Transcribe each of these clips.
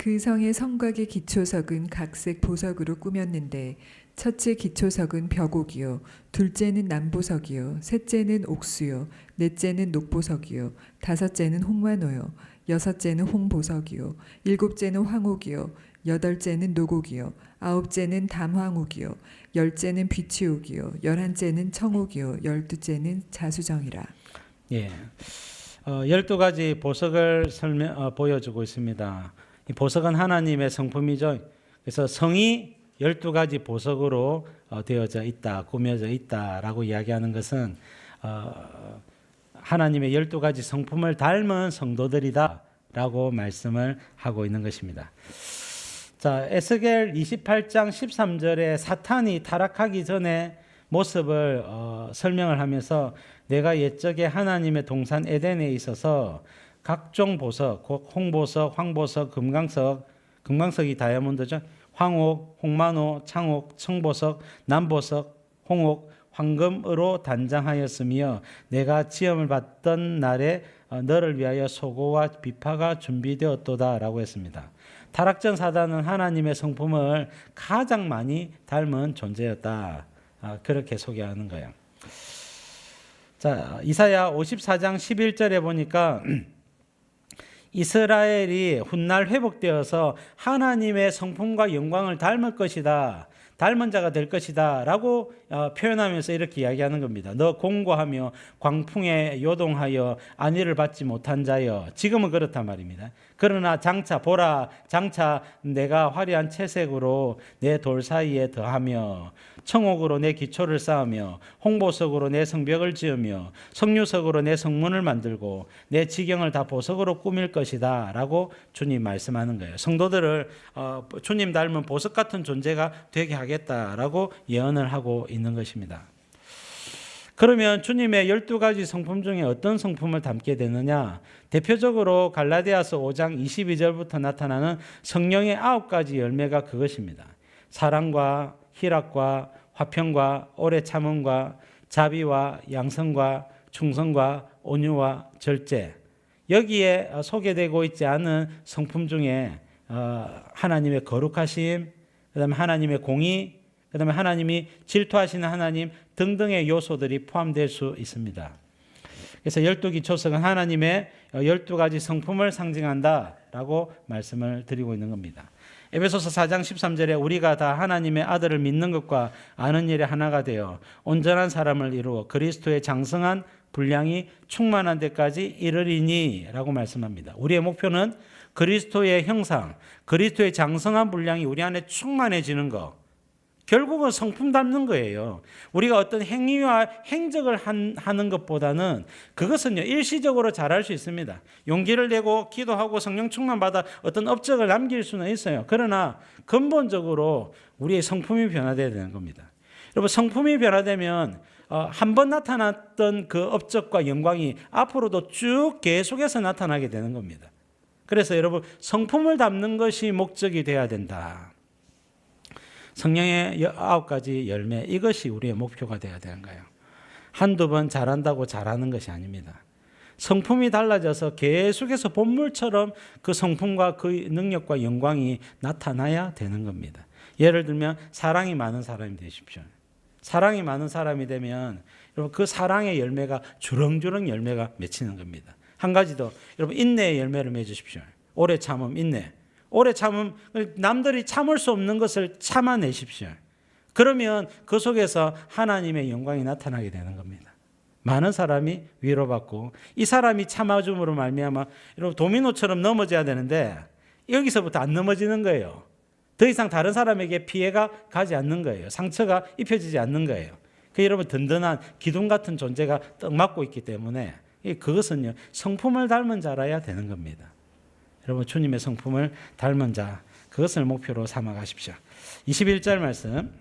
그 성의 성곽의 기초석은 각색 보석으로 꾸몄는데 첫째 기초석은 벽옥이요 둘째는 남보석이요 셋째는 옥수요 넷째는 녹보석이요 다섯째는 홍만호요 여섯째는 홍보석이요 일곱째는 황옥이요 여덟째는 노곡이요 아홉째는 담황옥이요 열째는 비취옥이요 열한째는 청옥이요 열두째는 자수정이라. 예, 12가지 보석을 보여주고 있습니다. 이 보석은 하나님의 성품이죠. 그래서 성이 12가지 보석으로 되어져 있다, 꾸며져 있다라고 이야기하는 것은 하나님의 12가지 성품을 닮은 성도들이다라고 말씀을 하고 있는 것입니다. 자, 에스겔 28장 13절에 사탄이 타락하기 전에 모습을 설명을 하면서 내가 옛적에 하나님의 동산 에덴에 있어서 각종 보석, 홍보석, 황보석, 금강석이 다이아몬드죠. 황옥, 홍만호, 창옥, 청보석, 남보석, 홍옥, 황금으로 단장하였으며 내가 지음을 받던 날에 너를 위하여 소고와 비파가 준비되었도다라고 했습니다. 타락전 사단은 하나님의 성품을 가장 많이 닮은 존재였다. 그렇게 소개하는 거예요. 자, 이사야 54장 11절에 보니까 이스라엘이 훗날 회복되어서 하나님의 성품과 영광을 닮을 것이다. 닮은 자가 될 것이다 라고 표현하면서 이렇게 이야기하는 겁니다. 너 공고하며 광풍에 요동하여 안위를 받지 못한 자여. 지금은 그렇단 말입니다. 그러나 장차 보라, 장차 내가 화려한 채색으로 내 돌 사이에 더하며 청옥으로 내 기초를 쌓으며 홍보석으로 내 성벽을 지으며 석류석으로 내 성문을 만들고 내 지경을 다 보석으로 꾸밀 것이다 라고 주님 말씀하는 거예요. 성도들을 주님 닮은 보석 같은 존재가 되게 하겠다라고 예언을 하고 있는 것입니다. 그러면 주님의 12가지 성품 중에 어떤 성품을 담게 되느냐? 대표적으로 갈라디아서 5장 22절부터 나타나는 성령의 9가지 열매가 그것입니다. 사랑과 희락과 화평과 오래 참음과 자비와 양성과 충성과 온유와 절제. 여기에 소개되고 있지 않은 성품 중에 하나님의 거룩하심, 그다음에 하나님의 공의, 그다음에 하나님이 질투하시는 하나님 등등의 요소들이 포함될 수 있습니다. 그래서 12기초석은 하나님의 12가지 성품을 상징한다라고 말씀을 드리고 있는 겁니다. 에베소서 4장 13절에 우리가 다 하나님의 아들을 믿는 것과 아는 일에 하나가 되어 온전한 사람을 이루어 그리스도의 장성한 분량이 충만한 데까지 이르리니 라고 말씀합니다. 우리의 목표는 그리스도의 형상, 그리스도의 장성한 분량이 우리 안에 충만해지는 것. 결국은 성품 닮는 거예요. 우리가 어떤 행위와 행적을 하는 것보다는 그것은요, 일시적으로 잘할 수 있습니다. 용기를 내고 기도하고 성령 충만 받아 어떤 업적을 남길 수는 있어요. 그러나 근본적으로 우리의 성품이 변화되어야 되는 겁니다. 여러분, 성품이 변화되면 한 번 나타났던 그 업적과 영광이 앞으로도 쭉 계속해서 나타나게 되는 겁니다. 그래서 여러분, 성품을 담는 것이 목적이 되어야 된다. 성령의 9가지 열매, 이것이 우리의 목표가 되어야 되는 거예요. 한두 번 잘한다고 잘하는 것이 아닙니다. 성품이 달라져서 계속해서 본물처럼 그 성품과 그 능력과 영광이 나타나야 되는 겁니다. 예를 들면 사랑이 많은 사람이 되십시오. 사랑이 많은 사람이 되면 여러분, 그 사랑의 열매가 주렁주렁 열매가 맺히는 겁니다. 한 가지 더, 여러분, 인내의 열매를 맺으십시오. 오래 참음, 인내. 오래 참음, 남들이 참을 수 없는 것을 참아내십시오. 그러면 그 속에서 하나님의 영광이 나타나게 되는 겁니다. 많은 사람이 위로받고 이 사람이 참아줌으로 말미암아 여러분, 도미노처럼 넘어져야 되는데 여기서부터 안 넘어지는 거예요. 더 이상 다른 사람에게 피해가 가지 않는 거예요. 상처가 입혀지지 않는 거예요. 그 여러분, 든든한 기둥 같은 존재가 딱 막고 있기 때문에 그것은요, 성품을 닮은 자라야 되는 겁니다. 여러분, 주님의 성품을 닮은 자, 그것을 목표로 삼아 가십시오. 21절 말씀.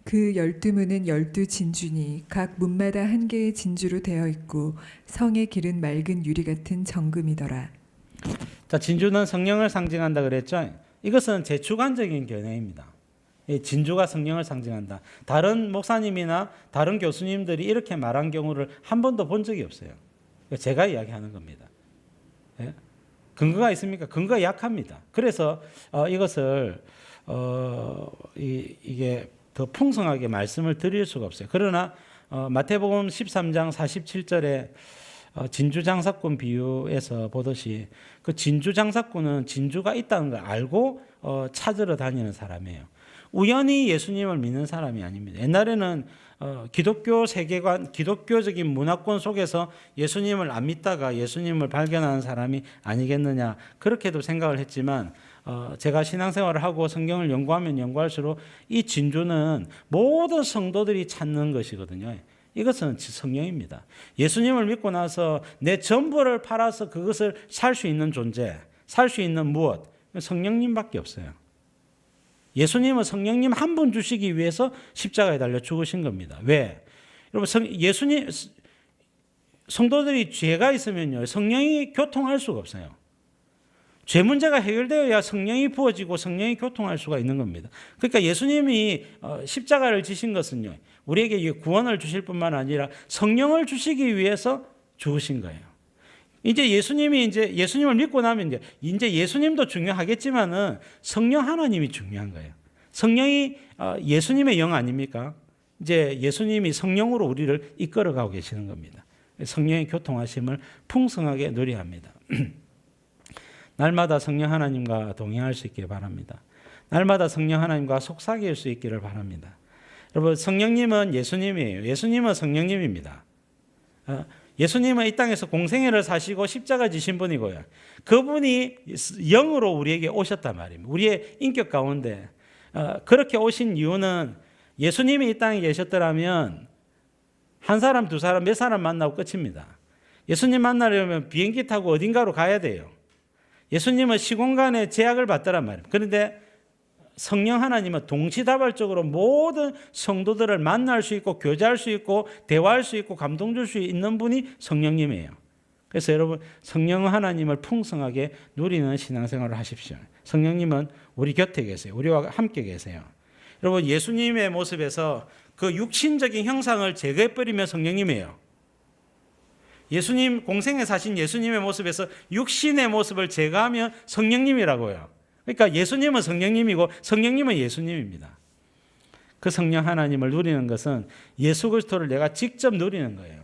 그 12문은 12진주니 각 문마다 한 개의 진주로 되어 있고 성의 길은 맑은 유리 같은 정금이더라. 자, 진주는 성령을 상징한다 그랬죠. 이것은 제 주관적인 견해입니다. 진주가 성령을 상징한다. 다른 목사님이나 다른 교수님들이 이렇게 말한 경우를 한 번도 본 적이 없어요. 제가 이야기하는 겁니다. 근거가 있습니까? 근거가 약합니다. 그래서 이것을 이게 더 풍성하게 말씀을 드릴 수가 없어요. 그러나 마태복음 13장 47절에 진주장사꾼 비유에서 보듯이 그 진주장사꾼은 진주가 있다는 걸 알고 찾으러 다니는 사람이에요. 우연히 예수님을 믿는 사람이 아닙니다. 옛날에는 기독교 세계관, 기독교적인 문화권 속에서 예수님을 안 믿다가 예수님을 발견하는 사람이 아니겠느냐 그렇게도 생각을 했지만 제가 신앙생활을 하고 성경을 연구하면 연구할수록 이 진주는 모든 성도들이 찾는 것이거든요. 이것은 성령입니다. 예수님을 믿고 나서 내 전부를 팔아서 그것을 살 수 있는 존재, 살 수 있는 무엇? 성령님밖에 없어요. 예수님은 성령님 한 분 주시기 위해서 십자가에 달려 죽으신 겁니다. 왜? 여러분, 예수님, 성도들이 죄가 있으면요, 성령이 교통할 수가 없어요. 죄 문제가 해결되어야 성령이 부어지고 성령이 교통할 수가 있는 겁니다. 그러니까 예수님이 십자가를 지신 것은요, 우리에게 구원을 주실 뿐만 아니라 성령을 주시기 위해서 죽으신 거예요. 이제 예수님을 믿고 나면 이제 예수님도 중요하겠지만은 성령 하나님이 중요한 거예요. 성령이 예수님의 영 아닙니까? 이제 예수님이 성령으로 우리를 이끌어가고 계시는 겁니다. 성령의 교통하심을 풍성하게 누려야 합니다. 날마다 성령 하나님과 동행할 수 있기를 바랍니다. 날마다 성령 하나님과 속삭일 수 있기를 바랍니다. 여러분, 성령님은 예수님이에요. 예수님은 성령님입니다. 예수님은 이 땅에서 공생애를 사시고 십자가 지신 분이고요. 그분이 영으로 우리에게 오셨단 말입니다. 우리의 인격 가운데 그렇게 오신 이유는 예수님이 이 땅에 계셨더라면 한 사람, 두 사람, 몇 사람 만나고 끝입니다. 예수님 만나려면 비행기 타고 어딘가로 가야 돼요. 예수님은 시공간에 제약을 받더란 말입니다. 그런데 성령 하나님은 동시다발적으로 모든 성도들을 만날 수 있고 교제할 수 있고 대화할 수 있고 감동 줄 수 있는 분이 성령님이에요. 그래서 여러분, 성령 하나님을 풍성하게 누리는 신앙생활을 하십시오. 성령님은 우리 곁에 계세요. 우리와 함께 계세요. 여러분, 예수님의 모습에서 그 육신적인 형상을 제거해버리면 성령님이에요. 예수님, 공생에 사신 예수님의 모습에서 육신의 모습을 제거하면 성령님이라고요. 그러니까 예수님은 성령님이고 성령님은 예수님입니다. 그 성령 하나님을 누리는 것은 예수 그리스도를 내가 직접 누리는 거예요.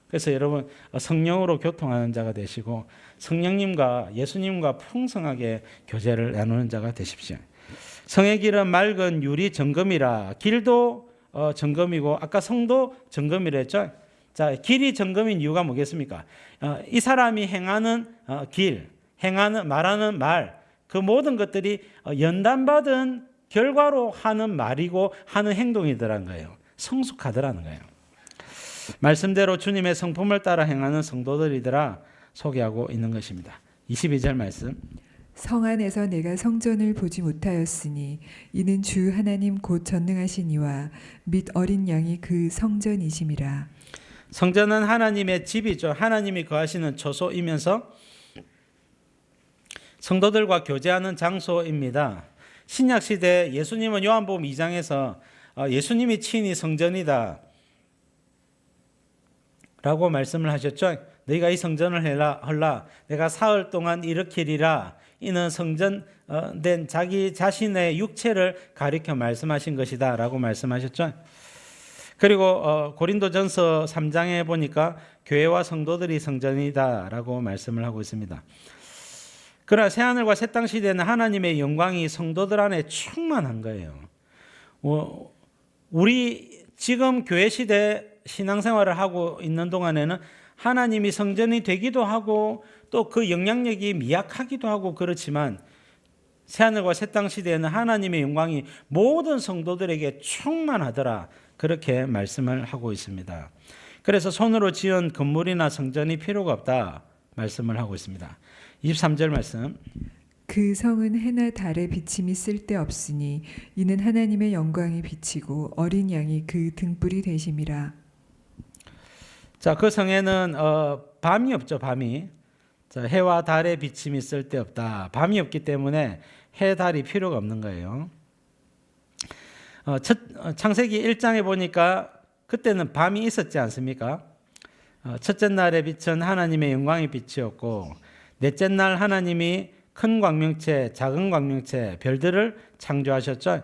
그래서 여러분, 성령으로 교통하는 자가 되시고 성령님과 예수님과 풍성하게 교제를 나누는 자가 되십시오. 성의 길은 맑은 유리 점검이라. 길도 점검이고 아까 성도 점검이라 했죠. 자, 길이 점검인 이유가 뭐겠습니까? 이 사람이 행하는 길, 말하는 말, 그 모든 것들이 연단받은 결과로 하는 말이고 하는 행동이더라는 거예요. 성숙하더라는 거예요. 말씀대로 주님의 성품을 따라 행하는 성도들이더라 소개하고 있는 것입니다. 22절 말씀. 성 안에서 내가 성전을 보지 못하였으니 이는 주 하나님 곧 전능하신 이와 및 어린 양이 그 성전이심이라. 성전은 하나님의 집이죠. 하나님이 거하시는 처소이면서 성도들과 교제하는 장소입니다. 신약 시대 예수님은 요한복음 2장에서 예수님이 친히 성전이다 라고 말씀을 하셨죠. 너희가 이 성전을 헐라 내가 사흘 동안 일으키리라. 이는 성전된 자기 자신의 육체를 가리켜 말씀하신 것이다 라고 말씀하셨죠. 그리고 고린도전서 3장에 보니까 교회와 성도들이 성전이다 라고 말씀을 하고 있습니다. 그러나 새하늘과 새 땅 시대에는 하나님의 영광이 성도들 안에 충만한 거예요. 우리 지금 교회 시대 신앙생활을 하고 있는 동안에는 하나님이 성전이 되기도 하고 또 그 영향력이 미약하기도 하고 그렇지만 새하늘과 새 땅 시대에는 하나님의 영광이 모든 성도들에게 충만하더라 그렇게 말씀을 하고 있습니다. 그래서 손으로 지은 건물이나 성전이 필요가 없다 말씀을 하고 있습니다. 23절 말씀. 그 성은 해나 달의 비침이 쓸데없으니 이는 하나님의 영광이 비치고 어린 양이 그 등불이 되심이라. 자, 그 성에는 밤이 없죠. 밤이. 자, 해와 달의 비침이 쓸데없다. 밤이 없기 때문에 해, 달이 필요가 없는 거예요. 창세기 1장에 보니까 그때는 밤이 있었지 않습니까? 첫째 날의 빛은 하나님의 영광의 빛이었고 넷째 날 하나님이 큰 광명체, 작은 광명체, 별들을 창조하셨죠.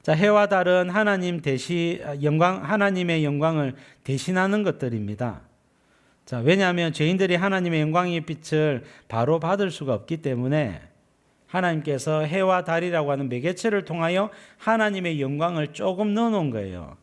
자, 해와 달은 하나님의 영광을 대신하는 것들입니다. 자, 왜냐하면 죄인들이 하나님의 영광의 빛을 바로 받을 수가 없기 때문에 하나님께서 해와 달이라고 하는 매개체를 통하여 하나님의 영광을 조금 넣어놓은 거예요.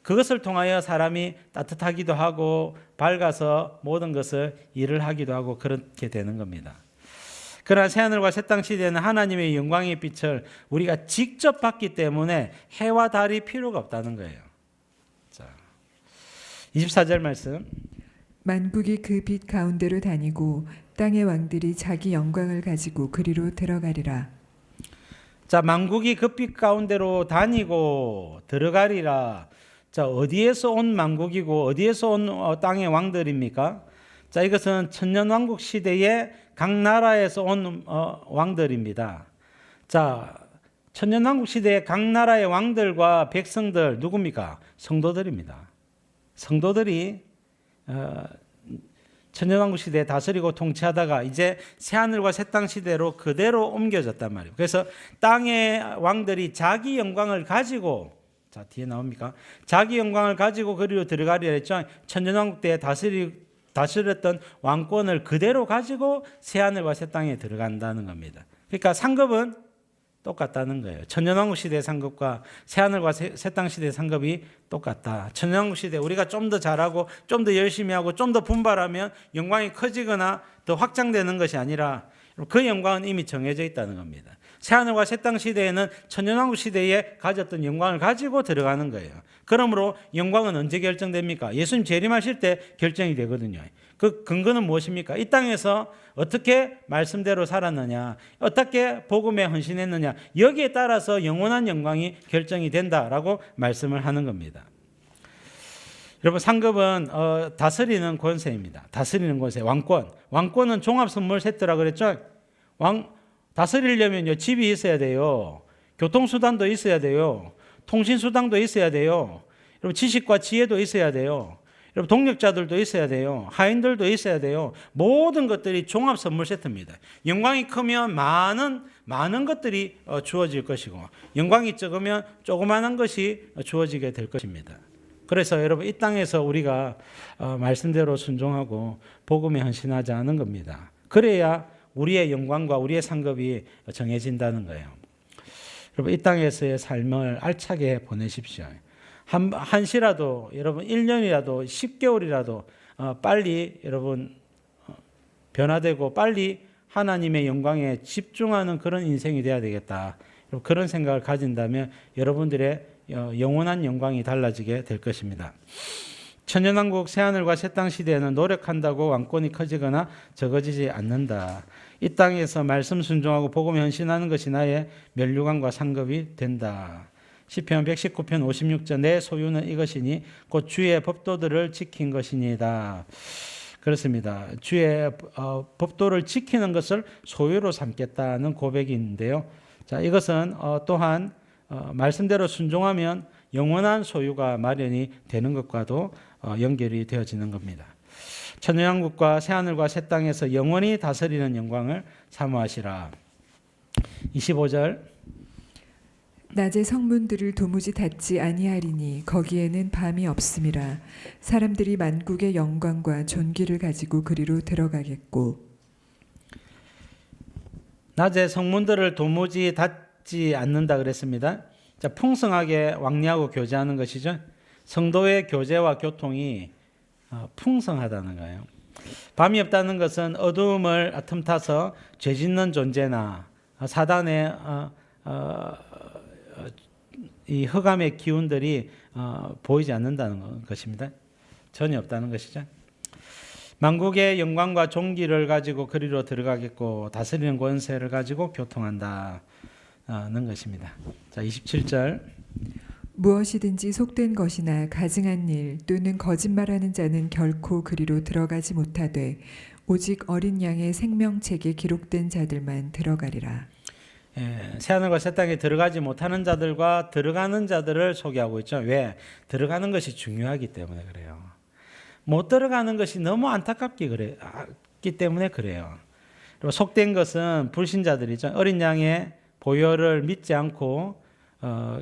그것을 통하여 사람이 따뜻하기도 하고 밝아서 모든 것을 일을 하기도 하고 그렇게 되는 겁니다. 그러나 새하늘과 새 땅 시대에는 하나님의 영광의 빛을 우리가 직접 받기 때문에 해와 달이 필요가 없다는 거예요. 자, 24절 말씀. 만국이 그 빛 가운데로 다니고 땅의 왕들이 자기 영광을 가지고 그리로 들어가리라. 자, 만국이 그 빛 가운데로 다니고 들어가리라. 자, 어디에서 온 만국이고 어디에서 온 땅의 왕들입니까? 자, 이것은 천년왕국 시대에 각 나라에서 온 왕들입니다. 자, 천년왕국 시대의 각 나라의 왕들과 백성들 누굽니까? 성도들입니다. 성도들이 천년왕국 시대에 다스리고 통치하다가 이제 새하늘과 새 땅 시대로 그대로 옮겨졌단 말이에요. 그래서 땅의 왕들이 자기 영광을 가지고, 자, 뒤에 나옵니까? 자기 영광을 가지고 그리로 들어가리라 했죠. 천년왕국 때에 다스렸던 왕권을 그대로 가지고 새하늘과 새 땅에 들어간다는 겁니다. 그러니까 상급은 똑같다는 거예요. 천년왕국 시대의 상급과 새하늘과 새 땅 시대의 상급이 똑같다. 천년왕국 시대 우리가 좀 더 잘하고 좀 더 열심히 하고 좀 더 분발하면 영광이 커지거나 더 확장되는 것이 아니라 그 영광은 이미 정해져 있다는 겁니다. 새하늘과 새 땅 시대에는 천년왕국 시대에 가졌던 영광을 가지고 들어가는 거예요. 그러므로 영광은 언제 결정됩니까? 예수님 재림하실 때 결정이 되거든요. 그 근거는 무엇입니까? 이 땅에서 어떻게 말씀대로 살았느냐, 어떻게 복음에 헌신했느냐, 여기에 따라서 영원한 영광이 결정이 된다라고 말씀을 하는 겁니다. 여러분, 상급은 다스리는 권세입니다. 다스리는 권세, 왕권. 왕권은 종합선물 세트라 그랬죠. 다스리려면요, 집이 있어야 돼요. 교통수단도 있어야 돼요. 통신수단도 있어야 돼요. 여러분, 지식과 지혜도 있어야 돼요. 여러분, 동력자들도 있어야 돼요. 하인들도 있어야 돼요. 모든 것들이 종합선물 세트입니다. 영광이 크면 많은 것들이 주어질 것이고, 영광이 적으면 조그마한 것이 주어지게 될 것입니다. 그래서 여러분, 이 땅에서 우리가 말씀대로 순종하고 복음에 헌신하지 않은 겁니다. 그래야 우리의 영광과 우리의 상급이 정해진다는 거예요. 여러분, 이 땅에서의 삶을 알차게 보내십시오. 한시라도 여러분 1년이라도 10개월이라도 빨리 여러분 변화되고 빨리 하나님의 영광에 집중하는 그런 인생이 돼야 되겠다. 그런 생각을 가진다면 여러분들의 영원한 영광이 달라지게 될 것입니다. 천년왕국 새하늘과 새 땅 시대에는 노력한다고 왕권이 커지거나 적어지지 않는다. 이 땅에서 말씀 순종하고 복음에 헌신하는 것이 나의 면류관과 상급이 된다. 시편 119편 56절 내 소유는 이것이니 곧 주의 법도들을 지킨 것이니이다. 그렇습니다. 주의 법도를 지키는 것을 소유로 삼겠다는 고백인데요. 자, 이것은 또한 말씀대로 순종하면 영원한 소유가 마련이 되는 것과도 연결이 되어지는 겁니다. 천년왕국과 새하늘과 새 땅에서 영원히 다스리는 영광을 사모하시라. 25절 낮에 성문들을 도무지 닫지 아니하리니 거기에는 밤이 없음이라. 사람들이 만국의 영광과 존귀를 가지고 그리로 들어가겠고. 낮에 성문들을 도무지 닫지 않는다 그랬습니다. 자, 풍성하게 왕래하고 교제하는 것이죠. 성도의 교제와 교통이 풍성하다는 거예요. 밤이 없다는 것은 어두움을 틈타서 죄 짓는 존재나 사단의 이 흑암의 기운들이 보이지 않는다는 것입니다. 전혀 없다는 것이죠. 만국의 영광과 존귀를 가지고 그리로 들어가겠고 다스리는 권세를 가지고 교통한다는 것입니다. 자, 27절 무엇이든지 속된 것이나 가증한 일 또는 거짓말하는 자는 결코 그리로 들어가지 못하되 오직 어린 양의 생명책에 기록된 자들만 들어가리라. 새하늘과 새 땅에 들어가지 못하는 자들과 들어가는 자들을 소개하고 있죠. 왜? 들어가는 것이 중요하기 때문에 그래요. 못 들어가는 것이 너무 안타깝기 때문에 그래요. 그리고 속된 것은 불신자들이죠. 어린 양의 보혈을 믿지 않고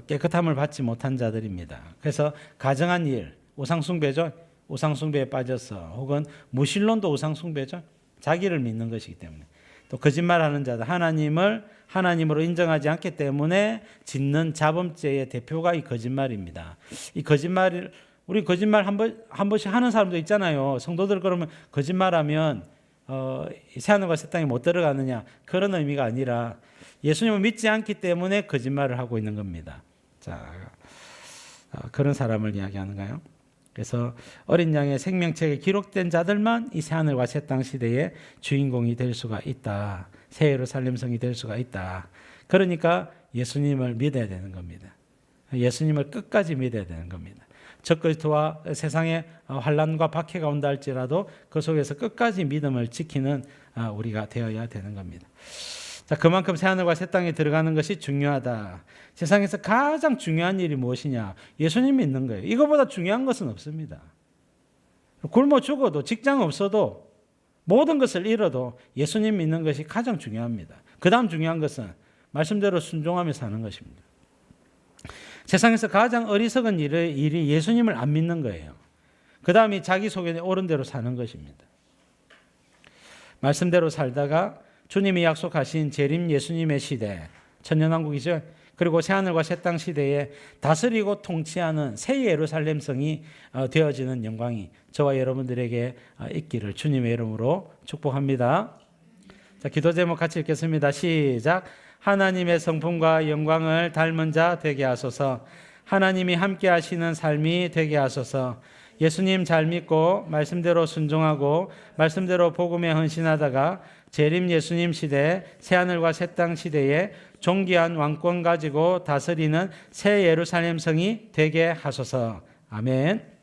깨끗함을 받지 못한 자들입니다. 그래서 가정한 일, 우상숭배죠. 우상숭배에 빠져서 혹은 무신론도 우상숭배죠. 자기를 믿는 것이기 때문에. 또 거짓말하는 자들, 하나님을 하나님으로 인정하지 않기 때문에 짓는 자범죄의 대표가 이 거짓말입니다. 이 거짓말을 우리 거짓말 한 번씩 하는 사람도 있잖아요. 성도들 그러면 거짓말하면 새하늘과 새 땅에 못 들어가느냐, 그런 의미가 아니라 예수님을 믿지 않기 때문에 거짓말을 하고 있는 겁니다. 자, 그런 사람을 이야기하는가요? 그래서 어린 양의 생명책에 기록된 자들만 이 새하늘과 새 땅 시대의 주인공이 될 수가 있다. 새 예루살렘 성이 될 수가 있다. 그러니까 예수님을 믿어야 되는 겁니다. 예수님을 끝까지 믿어야 되는 겁니다. 적그리스도와 세상의 환난과 박해가 온다 할지라도 그 속에서 끝까지 믿음을 지키는 우리가 되어야 되는 겁니다. 자, 그만큼 새하늘과 새 땅에 들어가는 것이 중요하다. 세상에서 가장 중요한 일이 무엇이냐? 예수님 믿는 거예요. 이거보다 중요한 것은 없습니다. 굶어 죽어도, 직장 없어도, 모든 것을 잃어도 예수님 믿는 것이 가장 중요합니다. 그 다음 중요한 것은 말씀대로 순종하며 사는 것입니다. 세상에서 가장 어리석은 일이 예수님을 안 믿는 거예요. 그 다음이 자기 속에 옳은 대로 사는 것입니다. 말씀대로 살다가 주님이 약속하신 재림 예수님의 시대, 천년왕국이죠. 그리고 새하늘과 새 땅 시대에 다스리고 통치하는 새 예루살렘 성이 되어지는 영광이 저와 여러분들에게 있기를 주님의 이름으로 축복합니다. 자, 기도 제목 같이 읽겠습니다. 시작. 하나님의 성품과 영광을 닮은 자 되게 하소서. 하나님이 함께 하시는 삶이 되게 하소서. 예수님 잘 믿고 말씀대로 순종하고 말씀대로 복음에 헌신하다가 재림 예수님 시대, 새하늘과 새 땅 시대에 존귀한 왕권 가지고 다스리는 새 예루살렘 성이 되게 하소서. 아멘.